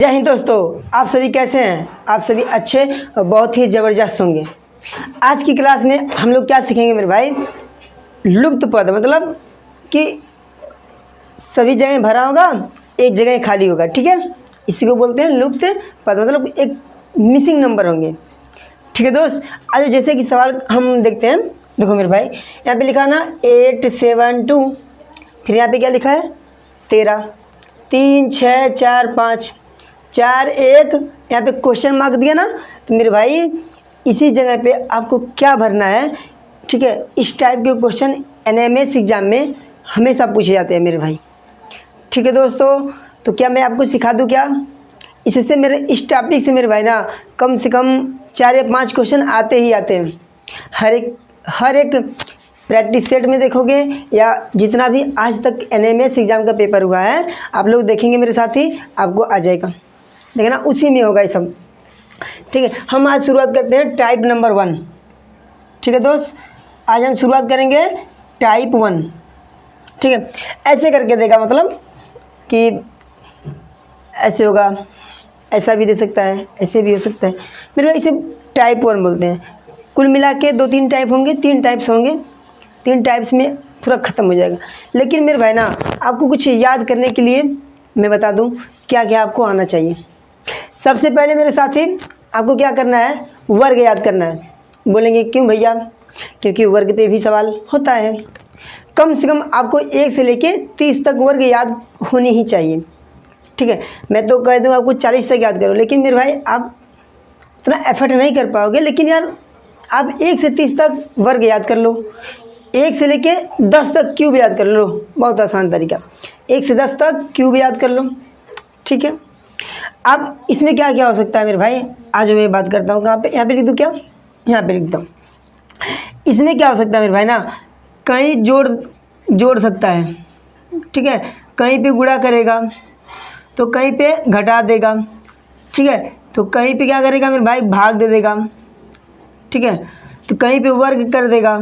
जय हिंद दोस्तों, आप सभी कैसे हैं। आप सभी अच्छे और बहुत ही ज़बरदस्त होंगे। आज की क्लास में हम लोग क्या सीखेंगे मेरे भाई, लुप्त पद मतलब कि सभी जगह भरा होगा, एक जगह खाली होगा। ठीक है, इसी को बोलते हैं लुप्त पद, मतलब एक मिसिंग नंबर होंगे। ठीक है दोस्त, आज जैसे कि सवाल हम देखते हैं। देखो मेरे भाई, यहाँ पे लिखा ना 872, फिर यहाँ पे क्या लिखा है 13, 3 6 4 5 4 1, यहाँ पे क्वेश्चन मार्क दिया ना। तो मेरे भाई इसी जगह पे आपको क्या भरना है। ठीक है, इस टाइप के क्वेश्चन एनएमएस एग्जाम में हमेशा पूछे जाते हैं मेरे भाई। ठीक है दोस्तों, तो क्या मैं आपको सिखा दूं क्या। इससे मेरे इस टॉपिक से मेरे भाई ना कम से कम 4 या 5 क्वेश्चन आते ही आते हैं। हर एक प्रैक्टिस सेट में देखोगे या जितना भी आज तक एनएमएस एग्ज़ाम का पेपर हुआ है आप लोग देखेंगे मेरे साथ ही आपको आ जाएगा। देखना उसी में होगा ये सब। ठीक है, हम आज शुरुआत करते हैं टाइप नंबर 1। ठीक है दोस्त, आज हम शुरुआत करेंगे टाइप 1। ठीक है, ऐसे करके देगा, मतलब कि ऐसे होगा, ऐसा भी दे सकता है, ऐसे भी हो सकता है। मेरे भाई इसे टाइप 1 बोलते हैं। कुल मिला के 2-3 टाइप होंगे, 3 टाइप्स होंगे। 3 टाइप्स में पूरा ख़त्म हो जाएगा। लेकिन मेरे भाई ना आपको कुछ याद करने के लिए मैं बता दूं क्या क्या आपको आना चाहिए। सबसे पहले मेरे साथी आपको क्या करना है, वर्ग याद करना है। बोलेंगे क्यों भैया, क्योंकि वर्ग पे भी सवाल होता है। कम से कम आपको 1 से लेके 30 तक वर्ग याद होनी ही चाहिए। ठीक है, मैं तो कह दूँ आपको 40 तक याद करो, लेकिन मेरे भाई आप उतना एफर्ट नहीं कर पाओगे। लेकिन यार आप 1 से 30 तक वर्ग याद कर लो। 1 से लेके 10 तक क्यूब याद कर लो, बहुत आसान तरीका। 1 से 10 तक क्यूब याद कर लो। ठीक है, अब इसमें क्या क्या हो सकता है मेरे भाई, आज मैं बात करता हूँ। कहाँ पे, यहाँ पे लिख दूँ क्या, यहाँ पे लिख दूँ। इसमें क्या हो सकता है मेरे भाई ना, कहीं जोड़ सकता है। ठीक है, कहीं पे गुणा करेगा तो कहीं पे घटा देगा। ठीक है, तो कहीं पे क्या करेगा मेरे भाई, भाग दे देगा। ठीक है, तो कहीं पे वर्ग कर देगा।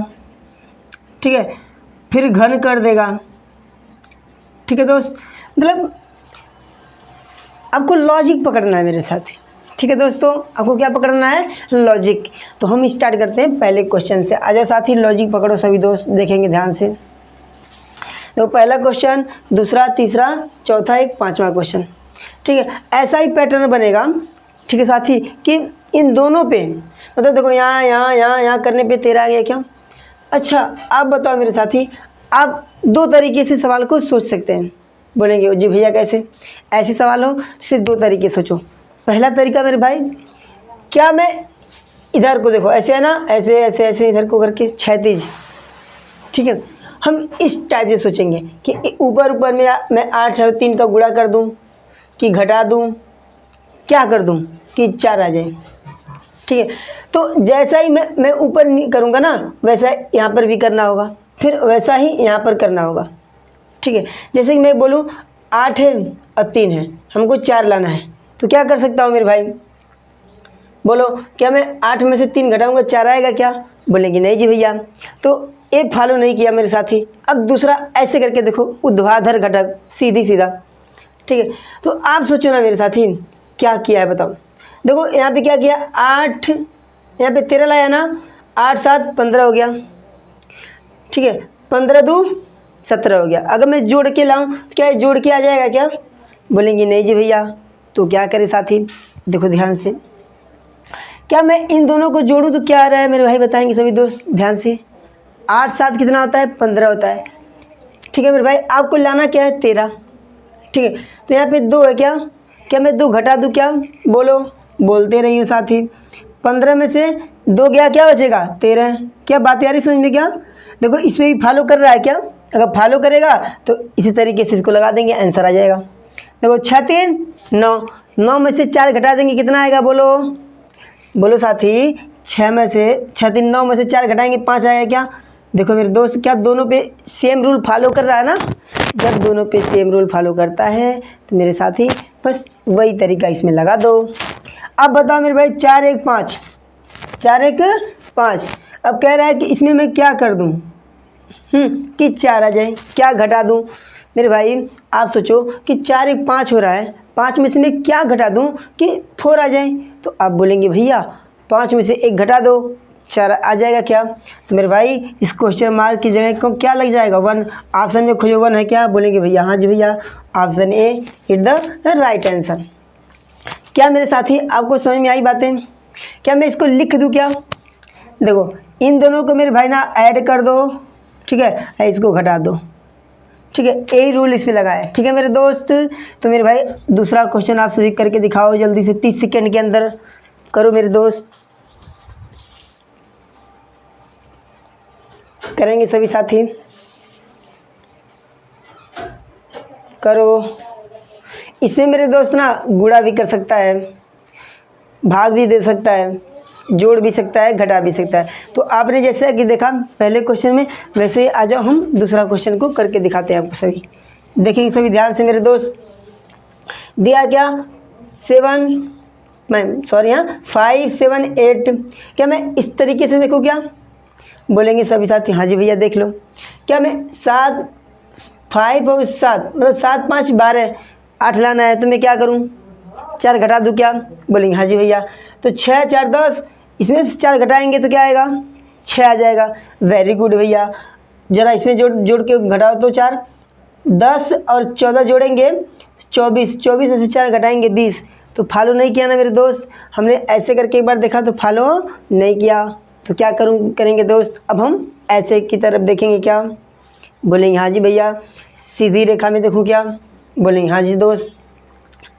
ठीक है, फिर घन कर देगा। ठीक है दोस्त, मतलब आपको लॉजिक पकड़ना है मेरे साथ। ठीक है दोस्तों, आपको क्या पकड़ना है, लॉजिक। तो हम स्टार्ट करते हैं पहले क्वेश्चन से। आ जाओ साथी, लॉजिक पकड़ो सभी दोस्त, देखेंगे ध्यान से। तो पहला क्वेश्चन, दूसरा, तीसरा, चौथा, एक पांचवा क्वेश्चन। ठीक है, ऐसा ही पैटर्न बनेगा। ठीक है साथी, कि इन दोनों पे मतलब देखो यहाँ यहाँ यहाँ यहाँ करने पे 13 आ गया क्या। अच्छा, आप बताओ मेरे साथी, आप 2 तरीके से सवाल को सोच सकते हैं। बोलेंगे जी भैया कैसे, ऐसे सवाल हो सिर्फ 2 तरीके सोचो। पहला तरीका मेरे भाई, क्या मैं इधर को देखो, ऐसे है ना, ऐसे ऐसे ऐसे इधर को करके क्षैतिज। ठीक है, हम इस टाइप से सोचेंगे कि ऊपर ऊपर में मैं 8 और 3 का गुणा कर दूं, कि घटा दूं, क्या कर दूं कि 4 आ जाए। ठीक है, तो जैसा ही मैं ऊपर नहीं करूँगा ना, वैसा यहाँ पर भी करना होगा, फिर वैसा ही यहाँ पर करना होगा। ठीक है, जैसे कि मैं बोलूँ 8 है और 3 है, हमको 4 लाना है, तो क्या कर सकता हूँ मेरे भाई, बोलो क्या मैं 8 में से 3 घटाऊंगा 4 आएगा क्या। बोलेंगे नहीं जी भैया, तो एक फॉलो नहीं किया मेरे साथी। अब दूसरा ऐसे करके देखो, ऊर्ध्वाधर घटक, सीधा। ठीक है, तो आप सोचो ना मेरे साथी क्या किया है बताओ। देखो यहाँ पे क्या किया, 8 यहाँ पे 13 लाया ना, 8 7 15 हो गया। ठीक है, 15 2 17 हो गया। अगर मैं जोड़ के लाऊं तो क्या जोड़ के आ जाएगा क्या। बोलेंगे नहीं जी भैया, तो क्या करें साथी, देखो ध्यान से, क्या मैं इन दोनों को जोड़ूं तो क्या आ रहा है मेरे भाई, बताएंगे सभी दोस्त ध्यान से। 8 7 कितना होता है, 15 होता है। ठीक है मेरे भाई, आपको लाना क्या है, 13। ठीक है, तो यहाँ पे 2 है क्या मैं 2 घटा दूँ क्या, बोलो, बोलते रहिए साथी। 15 में से 2 गया, क्या बचेगा, 13। क्या बात यार समझ में, क्या देखो इसमें भी फॉलो कर रहा है क्या। अगर फॉलो करेगा तो इसी तरीके से इसको लगा देंगे, आंसर आ जाएगा। देखो 6 3 9, 9 में से 4 घटा देंगे, कितना आएगा, बोलो साथी। 6 में से 6 3 9 में से 4 घटाएंगे, 5 आएगा क्या। देखो मेरे दोस्त, क्या दोनों पे सेम रूल फॉलो कर रहा है ना। जब दोनों पे सेम रूल फॉलो करता है तो मेरे साथी बस वही तरीका इसमें लगा दो। अब बताओ मेरे भाई, 4 1 5, 4 1 5। अब कह रहा है कि इसमें मैं क्या कर दूं, कि 4 आ जाए, क्या घटा दूं, मेरे भाई आप सोचो कि 4 1 5 हो रहा है, 5 में से मैं क्या घटा दूं कि 4 आ जाए। तो आप बोलेंगे भैया 5 में से 1 घटा दो, 4 आ जाएगा क्या। तो मेरे भाई इस क्वेश्चन मार्क की जगह को क्या लग जाएगा, 1। ऑप्शन में खोजो 1 है क्या, बोलेंगे भैया हाँ जी भैया, option A is the right answer. क्या मेरे साथी आपको समझ में आई बातें। क्या मैं इसको लिख दूं क्या, देखो इन दोनों को मेरे भाई ना ऐड कर दो, ठीक है, इसको घटा दो, ठीक है, यही रूल इसमें लगा है, ठीक है मेरे दोस्त। तो मेरे भाई दूसरा क्वेश्चन आप सभी करके दिखाओ जल्दी से, 30 सेकेंड के अंदर करो मेरे दोस्त, करेंगे सभी साथी, करो। इसमें मेरे दोस्त ना गुणा भी कर सकता है, भाग भी दे सकता है, जोड़ भी सकता है, घटा भी सकता है। तो आपने जैसे कि देखा पहले क्वेश्चन में, वैसे ही आ जाओ हम दूसरा क्वेश्चन को करके दिखाते हैं आपको सभी। देखेंगे सभी ध्यान से मेरे दोस्त। दिया क्या 5 7 8। क्या मैं इस तरीके से देखूँ क्या, बोलेंगे सभी साथी हाँ जी भैया देख लो। क्या मैं 5 और 7 मतलब 7 5 12 8 लाना है, तो मैं क्या करूँ, 4 घटा दूँ क्या, बोलेंगे हाँ जी भैया। तो 6 4 10, इसमें से 4 घटाएंगे तो क्या आएगा, 6 आ जाएगा। वेरी गुड भैया, ज़रा इसमें जोड़ के घटाओ तो 4, 10 और 14 जोड़ेंगे 24, 24 में से 4 घटाएंगे 20। तो फॉलो नहीं किया ना मेरे दोस्त, हमने ऐसे करके एक बार देखा तो फॉलो नहीं किया। तो क्या करेंगे दोस्त, अब हम ऐसे की तरफ देखेंगे क्या, बोलेंगे हाँ जी भैया। सीधी रेखा में देखूँ क्या, बोलेंगे हाँ जी दोस्त।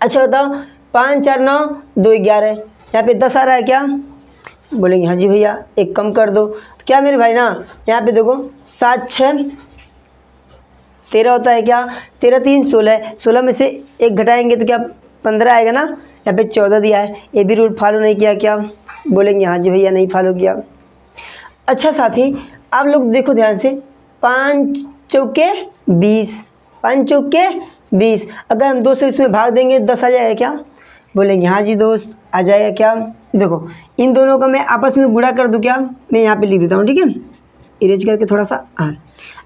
अच्छा बताओ 5 4 9 2 11, यहाँ पे 10 आ रहा है क्या, बोलेंगे हाँ जी भैया। एक कम कर दो, तो क्या मेरे भाई ना यहाँ पे देखो 7 6 13 होता है क्या, 13 3 16, 16 में से 1 घटाएंगे तो क्या 15 आएगा ना, यहाँ पे 14 दिया है। ये भी रूल फॉलो नहीं किया क्या, बोलेंगे हाँ जी भैया नहीं फॉलो किया। अच्छा साथी आप लोग देखो ध्यान से, 5 चौके 20, 5 चौके 20, अगर हम 2 से इसमें भाग देंगे 10 आ जाएगा क्या, बोलेंगे हाँ जी दोस्त आ जाएगा क्या। देखो इन दोनों का मैं आपस में गुणा कर दूँ क्या, मैं यहाँ पे लिख देता हूँ, ठीक है, इरेज करके थोड़ा सा। हाँ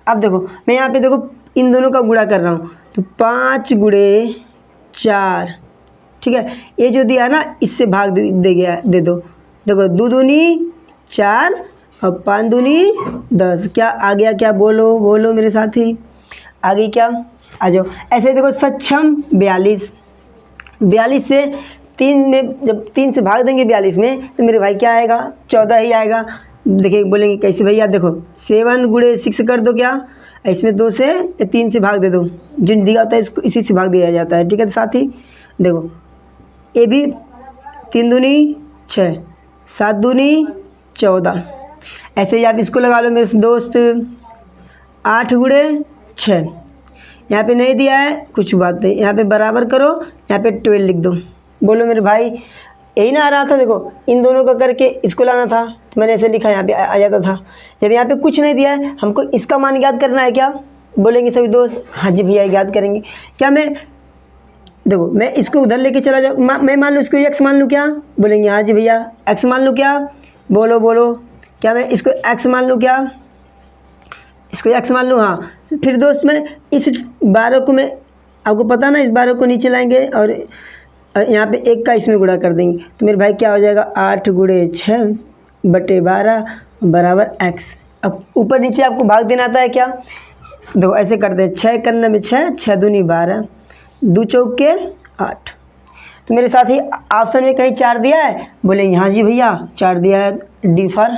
अब देखो मैं यहाँ पे देखो इन दोनों का गुणा कर रहा हूँ, तो 5 गुणे 4, ठीक है, ये जो दिया ना इससे भाग दे दो। देखो 2 दूनी 4 और 5 दूनी 10, क्या आ गया, क्या बोलो मेरे साथी, आ गई क्या, आ जाओ। ऐसे देखो सक्षम 42, 42 से 3 में जब 3 से भाग देंगे 42 में तो मेरे भाई क्या आएगा, 14 ही आएगा। देखिए बोलेंगे कैसे भैया, देखो 7 गुणे 6 कर दो क्या, इसमें 2 से 3 से भाग दे दो, जो दिया होता है इसको इसी से भाग दिया जाता है, ठीक है साथी। देखो ये भी 3 दूनी 6, 7 दूनी 14, ऐसे ही आप इसको लगा लो मेरे दोस्त, 8 गुणे 6, यहाँ पे नहीं दिया है कुछ बात नहीं, यहाँ पे बराबर करो, यहाँ पे 12 लिख दो। बोलो मेरे भाई यही ना आ रहा था, देखो इन दोनों का करके इसको लाना था तो मैंने ऐसे लिखा, यहाँ पे आ जाता था। जब यहाँ पे कुछ नहीं दिया है हमको इसका मान याद करना है क्या, बोलेंगे सभी दोस्त हाँ जी भैया याद करेंगे। क्या मैं देखो मैं इसको उधर लेके चला जाऊँ, मैं मान लूँ इसको x मान लूँ क्या, बोलेंगे हाँ जी भैया x मान लूँ क्या, बोलो क्या मैं इसको x मान लूँ क्या, इसको x मान लूँ। हाँ फिर दोस्त मैं इस 12 को, मैं आपको पता ना इस 12 को नीचे लाएंगे और यहाँ पे 1 का इसमें गुणा कर देंगे, तो मेरे भाई क्या हो जाएगा 8 गुणे 6 बटे 12 बराबर x। अब ऊपर नीचे आपको भाग देना आता है क्या, देखो ऐसे करते हैं, 6 करने में 6, 6 दूनी 12, 2 चौके 8। तो मेरे साथ ही ऑप्शन में कहीं 4 दिया है, बोलेंगे हाँ जी भैया 4 दिया है, डी फॉर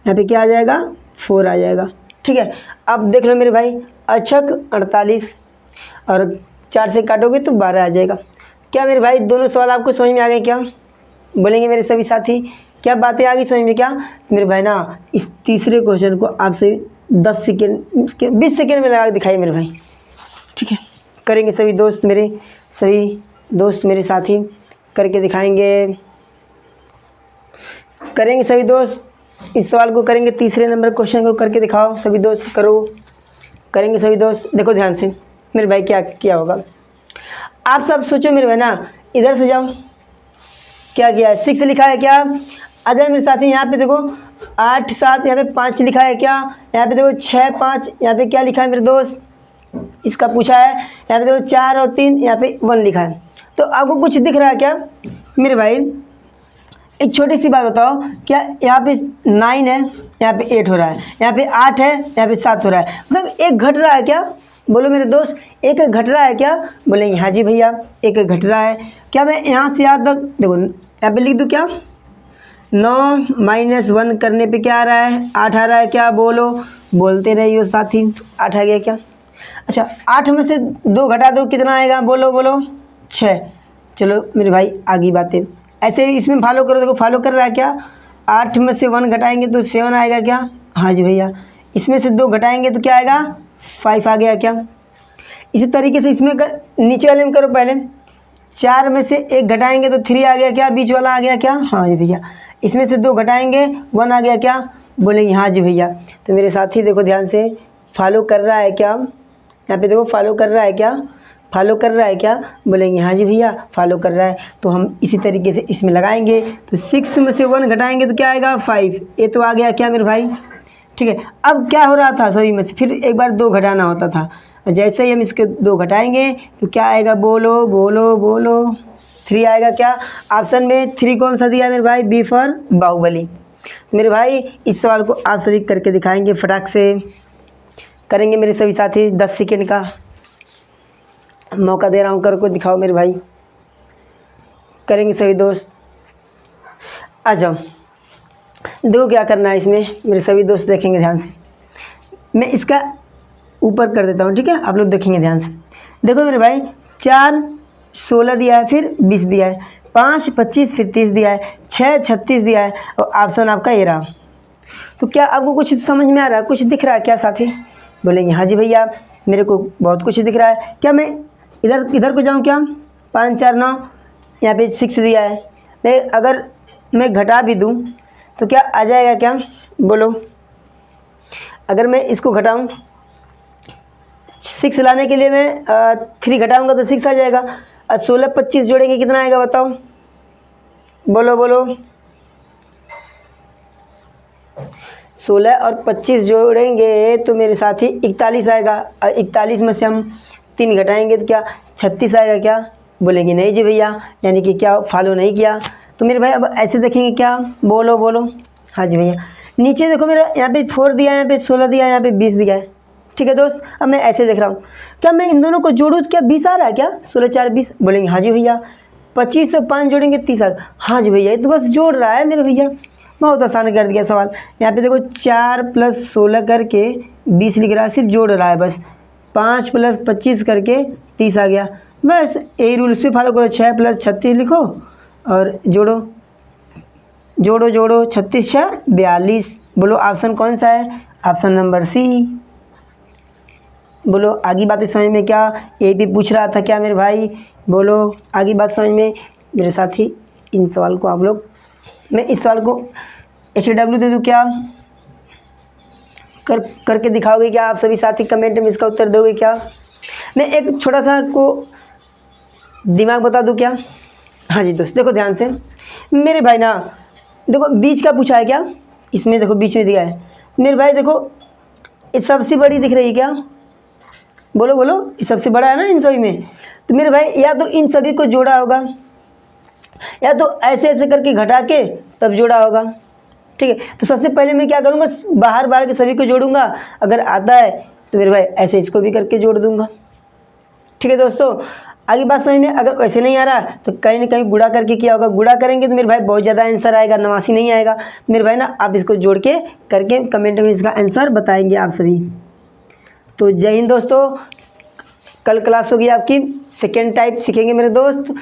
यहाँ पे क्या आ जाएगा 4 आ जाएगा, ठीक है। अब देख लो मेरे भाई अक्षक 48 और 4 से काटोगे तो 12 आ जाएगा। क्या मेरे भाई दोनों सवाल आपको समझ में आ गए क्या, बोलेंगे मेरे सभी साथी क्या बातें आ गई समझ में क्या। मेरे भाई ना इस तीसरे क्वेश्चन को आपसे 10 सेकेंड 20 सेकेंड में लगा के दिखाइए मेरे भाई, ठीक है, करेंगे सभी दोस्त मेरे साथी करके दिखाएंगे, करेंगे सभी दोस्त। इस सवाल को करेंगे, तीसरे नंबर क्वेश्चन को करके दिखाओ सभी दोस्त, करेंगे सभी दोस्त। देखो ध्यान से मेरे भाई क्या होगा, आप सब सोचो मेरे भाई ना, इधर से जाओ, क्या किया है 6 लिखा है क्या, आ जाए मेरे साथी। यहाँ पे देखो 8 7 यहाँ पे 5 लिखा है क्या, यहाँ पे देखो 6 5 यहाँ पे क्या लिखा है मेरे दोस्त, इसका पूछा है। यहाँ पे देखो 4 और 3 यहाँ पे 1 लिखा है। तो आपको कुछ दिख रहा है क्या मेरे भाई? एक छोटी सी बात बताओ, क्या यहाँ पे 9 है, यहाँ पे 8 हो रहा है, यहाँ पे 8 है, यहाँ पे 7 हो रहा है, मतलब एक घट रहा है क्या? बोलो मेरे दोस्त, एक घट रहा है क्या? बोलेंगे हाँ जी भैया एक घट रहा है। क्या मैं यहाँ से यहाँ तक देखो यहाँ पे लिख दूँ क्या? 9 - 1 करने पे क्या आ रहा है? 8 आ रहा है क्या? बोलो, बोलते रहिए साथी। 8 आ गया क्या? अच्छा 8 में से 2 घटा दो, कितना आएगा? बोलो बोलो, 6। चलो मेरे भाई आगे बातें ऐसे ही इसमें फॉलो करो। देखो फॉलो कर रहा है क्या? 8 में से 1 घटाएंगे तो 7 आएगा क्या? हाँ जी भैया। इसमें से 2 घटाएंगे तो क्या आएगा? 5 आ गया क्या? इसी तरीके से इसमें नीचे वाले में करो पहले। 4 में से 1 घटाएंगे तो 3 आ गया क्या? बीच वाला आ गया क्या? हाँ जी भैया। इसमें से 2 घटाएंगे 1 आ गया क्या? बोलेंगे हाँ जी भैया। तो मेरे साथी देखो ध्यान से, फॉलो कर रहा है क्या? यहाँ पे देखो फॉलो कर रहा है क्या? फॉलो कर रहा है क्या? बोलेंगे हाँ जी भैया फॉलो कर रहा है। तो हम इसी तरीके से इसमें लगाएंगे। तो 6 में से 1 घटाएंगे तो क्या आएगा? 5। ये तो आ गया क्या मेरे भाई? ठीक है। अब क्या हो रहा था सभी में से, फिर एक बार 2 घटाना होता था। जैसे ही हम इसके 2 घटाएंगे तो क्या आएगा? बोलो बोलो बोलो, 3 आएगा क्या? ऑप्शन में 3 कौन सा दिया मेरे भाई? B for Baahubali. मेरे भाई इस सवाल को आप सभी करके दिखाएंगे, फटाक से करेंगे मेरे सभी साथी। 10 सेकेंड का मौका दे रहा हूँ, कर को दिखाओ मेरे भाई। करेंगे सभी दोस्त, आ जाओ। देखो क्या करना है इसमें, मेरे सभी दोस्त देखेंगे ध्यान से। मैं इसका ऊपर कर देता हूँ, ठीक है? आप लोग देखेंगे ध्यान से। देखो मेरे भाई 4 16 दिया है, फिर 20 दिया है, 5 25 फिर 30 दिया है, 6 36 दिया है, और ऑप्शन आपका ये रहा। तो क्या आपको कुछ समझ में आ रहा है? कुछ दिख रहा है क्या साथी? बोलेंगे हाँ जी भैया मेरे को बहुत कुछ दिख रहा है। क्या मैं इधर को जाऊँ क्या? 5 4 9, यहाँ पे 6 दिया है। मैं अगर मैं घटा भी दूँ तो क्या आ जाएगा क्या? बोलो, अगर मैं इसको घटाऊँ, 6 लाने के लिए मैं 3 घटाऊँगा तो 6 आ जाएगा। और 16 25 जोड़ेंगे कितना आएगा बताओ? बोलो बोलो, 16 और 25 जोड़ेंगे तो मेरे साथी 41 आएगा। और 41 में से हम 3 घटाएंगे तो क्या 36 आएगा क्या? बोलेंगे नहीं जी भैया, यानी कि क्या फॉलो नहीं किया। तो मेरे भाई अब ऐसे देखेंगे क्या? बोलो बोलो, हाँ जी भैया। नीचे देखो मेरा यहाँ पे 4 दिया है, यहाँ पे 16 दिया है, यहाँ पे 20 दिया है। ठीक है दोस्त, अब मैं ऐसे देख रहा हूँ, क्या मैं इन दोनों को जोड़ूँ तो क्या 20 आ रहा है क्या? 16 4 20। बोलेंगे हाँ जी भैया। 25 और 5 जोड़ेंगे 30 आ। हाँ जी भैया, ये तो बस जोड़ रहा है मेरे भैया, बहुत आसान कर दिया सवाल। यहाँ पे देखो 4 + 16 करके 20 लिख रहा है, सिर्फ जोड़ रहा है बस। 5 + 25 करके 30 आ गया, बस यही रूल से फॉलो करो। 6 + 36 लिखो और जोड़ो जोड़ो जोड़ो, 36 6 42। बोलो ऑप्शन कौन सा है? Option number C. बोलो आगे बातें समझ में क्या? ये भी पूछ रहा था क्या मेरे भाई? बोलो आगे बात समझ में मेरे साथी। इन सवाल को आप लोग, मैं इस सवाल को HW दे दूँ क्या? करके दिखाओगे क्या आप सभी साथी? कमेंट में इसका उत्तर दोगे क्या? मैं एक छोटा सा को दिमाग बता दूँ क्या? हाँ जी दोस्त देखो ध्यान से मेरे भाई ना, देखो बीच का पूछा है क्या? इसमें देखो बीच में दिया है मेरे भाई। देखो ये सबसे बड़ी दिख रही है क्या? बोलो बोलो, ये सबसे बड़ा है ना इन सभी में। तो मेरे भाई या तो इन सभी को जोड़ा होगा, या तो ऐसे ऐसे करके घटा के तब जोड़ा होगा। ठीक है, तो सबसे पहले मैं क्या करूँगा? बाहर बाहर के सभी को जोड़ूंगा, अगर आता है तो मेरे भाई ऐसे इसको भी करके जोड़ दूंगा। ठीक है दोस्तों, आगे बात समझ में। अगर वैसे नहीं आ रहा तो कहीं ना कहीं गुणा करके किया होगा। गुणा करेंगे तो मेरे भाई बहुत ज़्यादा आंसर आएगा, 89 नहीं आएगा। मेरे भाई ना आप इसको जोड़ के करके कमेंट में इसका आंसर बताएंगे आप सभी। तो जय हिंद दोस्तों, कल क्लास होगी आपकी, सेकेंड टाइप सीखेंगे मेरे दोस्त।